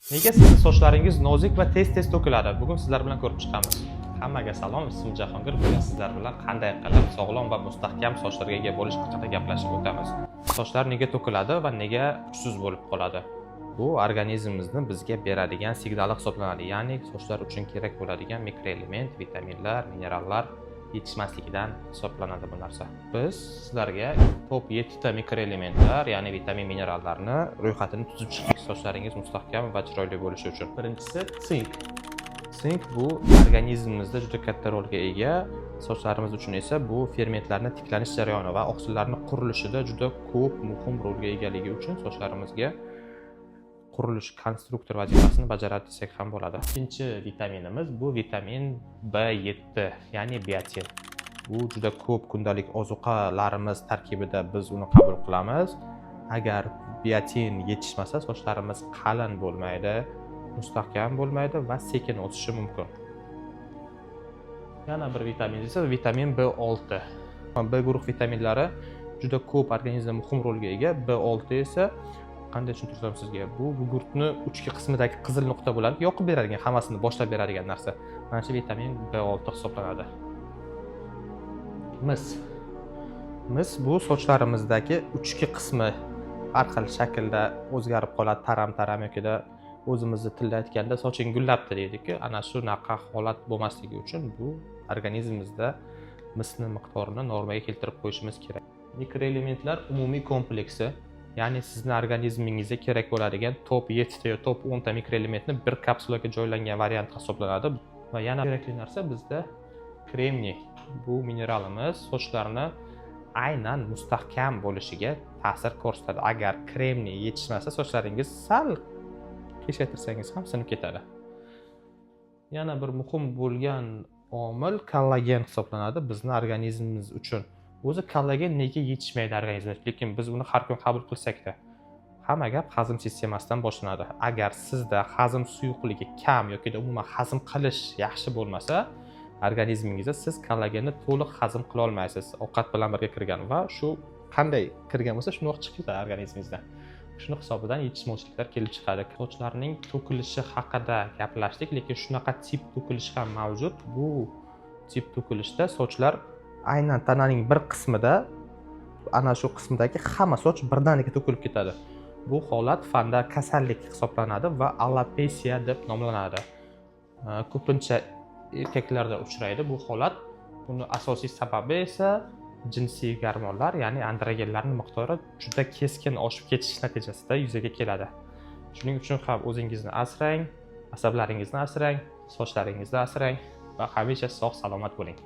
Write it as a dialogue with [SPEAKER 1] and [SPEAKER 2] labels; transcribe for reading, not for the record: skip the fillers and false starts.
[SPEAKER 1] Nega sizning sochlaringiz nozik va tez to'kiladi? Bugun sizlar bilan ko'rib chiqamiz. Hammaga salom, ismim Jahongir. Bugun sizlar bilan qanday qilib sog'lom va mustahkam sochlarga ega bo'lish haqida gaplashib o'tamiz. Sochlar nega to'kiladi va nega kuchsiz bo'lib qoladi? Bu organizmimizning bizga beradigan signali hisoblanadi. Ya'ni sochlar uchun kerak bo'ladigan mikroelement, vitaminlar, minerallar yetishmasligidan hisoblanadi bu narsa. Biz sizlarga top 7 ta mikroelementlar, ya'ni vitamin minerallarni ro'yxatini tuzib chiqdik sochlaringiz mustahkam va chiroyli bo'lishi uchun. Birinchisi sink. Sink bu organizmimizda juda katta rolga ega. Sochlarimiz uchun esa bu fermentlarning tiklanish jarayoni va oqsillarning qurilishida juda ko'p muhim rolga egaligi uchun sochlarimizga qurilish konstruktor vazifasini bajaradi desak ham bo'ladi. Ikkinchi vitaminimiz bu vitamin B7, ya'ni biotin. Bu juda ko'p kundalik ozuqalarimiz tarkibida biz uni qabul qilamiz. Agar biotin yetishmasa, sochlarimiz qalin bo'lmaydi, mustahkam bo'lmaydi va sekin o'sishi mumkin. Yana bir vitamin esa vitamin B6. B guruh vitaminlari juda ko'p organizmda muhim rolga ega. B6 esa qanday tushuntirsam sizga, bu gugurtni uchki qismidagi qizil nuqta bo'ladi, yoqib beradigan, hammasini boshlab beradigan narsa. Mana shu vitamin B6 hisoblanadi. Mis bu sochlarimыздagi uchki qismi har xil shaklda o'zgarib qoladi, taram yokida o'zimizni tilda aytganda soching gullabdi deydik-ku. Ana shunaqa holat bo'lmasligi uchun bu organizmimizda misni miqdorini normaga keltirib qo'yishimiz kerak. Mikroelementlar umumiy kompleksi, ya'ni sizning organizmingizga kerak bo'ladigan top 7 ta yo top 10 ta mikroelementni bir kapsulaga joylangan variant hisoblanadi. Va yana kerakli narsa bizda kremniy. Bu mineralimiz sochlarni aynan mustahkam bo'lishiga ta'sir ko'rsatadi. Agar kremniy yetishmasa, sochlaringiz sal qiyshaytirsangiz ham sinib ketadi. Yana bir muhim bo'lgan omil kollagen hisoblanadi bizning organizmimiz uchun. O'zi kollagen nega yetishmaydi organizmda, lekin biz uni har kun qabul qilsak-da, hamma gap hazm sistemasidan boshlanadi. Agar sizda hazm suyuqligi kam yoki umuman hazm qilish yaxshi bo'lmasa, organizmingizda siz kollagenni to'liq hazm qila olmaysiz. Ovqat bilan birga kirgan va shu qanday kirgan bo'lsa, shuni chiqib ketadi organizmingizdan. Shuni hisobidan yetishmovchiliklar kelib chiqadi. Sochlarning to'kilishi haqida gaplashdik, lekin shunaqa tip to'kilish ham mavjud. Bu tip to'kilishda sochlar aynan tananing bir qismida, ana shu qismidagi hamma soch birdaniga to'kilib ketadi. Bu holat fanda kasallik hisoblanadi va alopesiya deb nomlanadi. Ko'pincha erkaklarda uchraydi bu holat. Buni asosiy sababi esa jinsiy gormonlar, ya'ni androgenlarning miqdori juda keskin oshib ketish natijasida yuzaga keladi. Shuning uchun ham o'zingizni asrang, asablaringizni asrang, sochlaringizni asrang va hamisha sog' salomat bo'ling.